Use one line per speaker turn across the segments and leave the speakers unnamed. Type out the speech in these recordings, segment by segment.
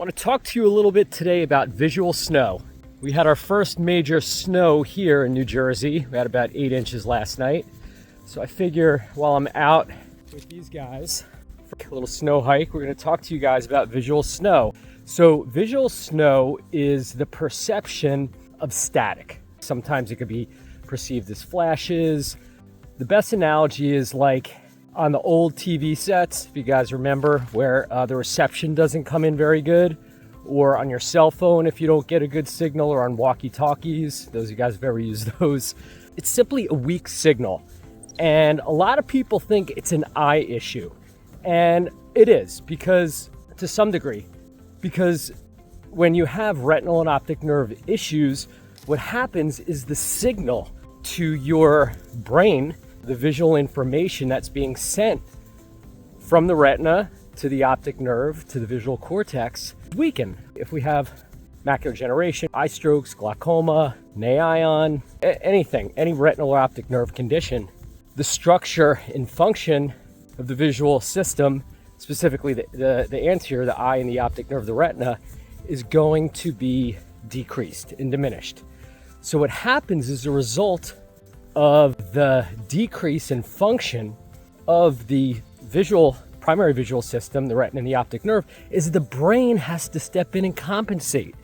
I want to talk to you a little bit today about visual snow. We had our first major snow here in New Jersey. We had about 8 inches last night. So I figure while I'm out with these guys for a little snow hike, we're going to talk to you guys about visual snow. So visual snow is the perception of static. Sometimes it could be perceived as flashes. The best analogy is like on the old TV sets, if you guys remember, where the reception doesn't come in very good, or on your cell phone if you don't get a good signal, or on walkie-talkies, those of you guys have ever used those. It's simply a weak signal. And a lot of people think it's an eye issue. And it is, because to some degree, because when you have retinal and optic nerve issues, what happens is the signal to your brain, the visual information that's being sent from the retina to the optic nerve to the visual cortex weaken. If we have macular degeneration, eye strokes, glaucoma, NAION, anything, any retinal or optic nerve condition, the structure and function of the visual system, specifically the anterior, the eye and the optic nerve, the retina, is going to be decreased and diminished. So what happens as a result of the decrease in function of the primary visual system, the retina and the optic nerve, is the brain has to step in and compensate.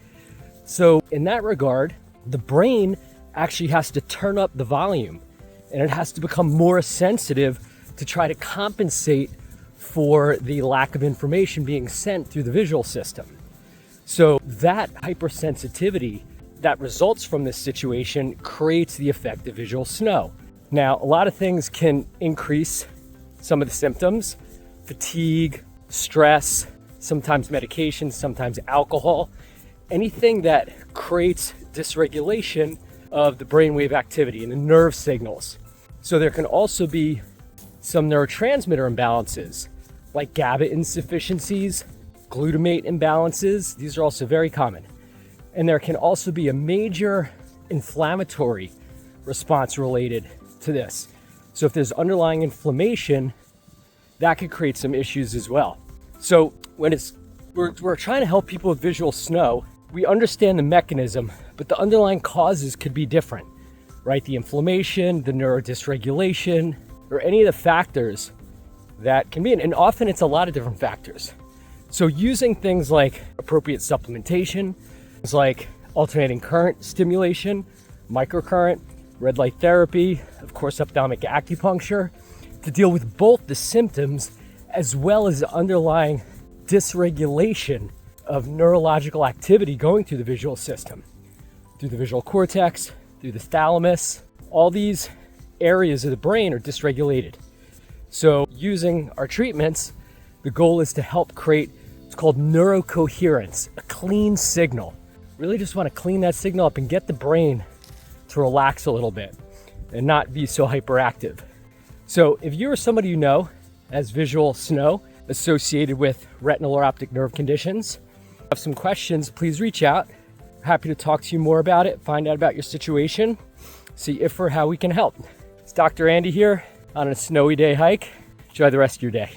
So in that regard, the brain actually has to turn up the volume, and it has to become more sensitive to try to compensate for the lack of information being sent through the visual system. So that hypersensitivity that results from this situation creates the effect of visual snow. Now, a lot of things can increase some of the symptoms: fatigue, stress, sometimes medication, sometimes alcohol, anything that creates dysregulation of the brainwave activity and the nerve signals. So there can also be some neurotransmitter imbalances like GABA insufficiencies, glutamate imbalances. These are also very common. And there can also be a major inflammatory response related to this. So if there's underlying inflammation, that could create some issues as well. So when we're trying to help people with visual snow, we understand the mechanism, but the underlying causes could be different, right? The inflammation, the neurodysregulation, or any of the factors that can be, and often it's a lot of different factors. So using things like appropriate supplementation, things like alternating current stimulation, microcurrent, red light therapy, of course, ophthalmic acupuncture, to deal with both the symptoms as well as the underlying dysregulation of neurological activity going through the visual system, through the visual cortex, through the thalamus. All these areas of the brain are dysregulated. So using our treatments, the goal is to help create what's called neurocoherence, a clean signal. Really just want to clean that signal up and get the brain to relax a little bit and not be so hyperactive. So if you or somebody you know has visual snow associated with retinal or optic nerve conditions, have some questions, please reach out. Happy to talk to you more about it, find out about your situation, see if or how we can help. It's Dr. Andy here on a snowy day hike. Enjoy the rest of your day.